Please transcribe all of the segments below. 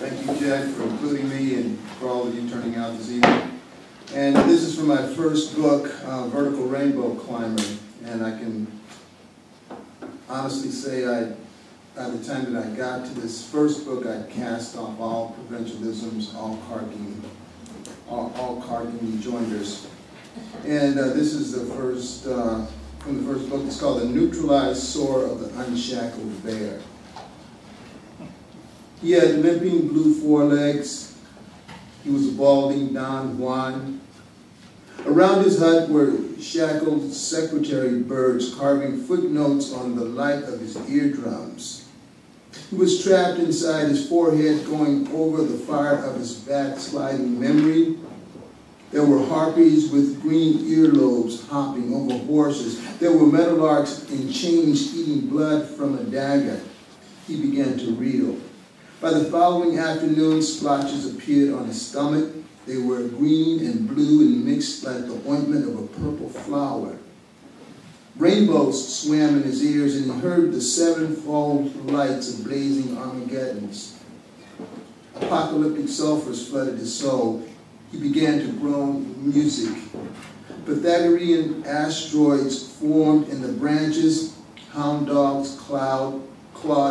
Thank you, Jed, for including me and for all of you turning out this evening. And this is from my first book, Vertical Rainbow Climber. And I can honestly say by the time that I got to this first book, I cast off all provincialisms, all carking rejoinders. And this is the first, from the first book. It's called The Neutralized Soar of the Unshackled Bear. He had limping blue forelegs. He was a balding Don Juan. Around his hut were shackled secretary birds carving footnotes on the light of his eardrums. He was trapped inside his forehead, going over the fire of his backsliding memory. There were harpies with green earlobes hopping over horses. There were meadowlarks in chains eating blood from a dagger. He began to reel. By the following afternoon, splotches appeared on his stomach. They were green and blue and mixed like the ointment of a purple flower. Rainbows swam in his ears, and he heard the sevenfold lights of blazing Armageddons. Apocalyptic sulfurs flooded his soul. He began to groan music. Pythagorean asteroids formed in the branches. Hound dogs clawed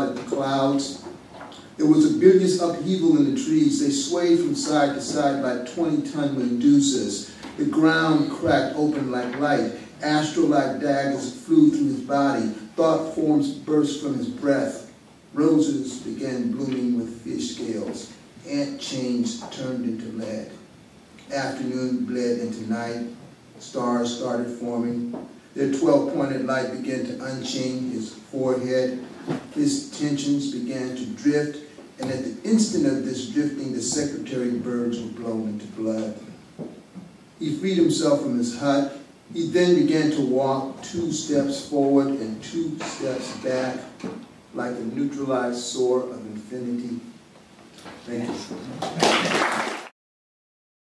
at the clouds. There was a bilious upheaval in the trees. They swayed from side to side like 20-ton Medusas. The ground cracked open like light. Astro-like daggers flew through his body. Thought forms burst from his breath. Roses began blooming with fish scales. Ant chains turned into lead. Afternoon bled into night. Stars started forming. Their 12-pointed light began to unchain his forehead. His tensions began to drift. And at the instant of this drifting, the secretary birds were blown into blood. He freed himself from his hut. He then began to walk 2 steps forward and 2 steps back, like a neutralized soar of infinity. Thank you.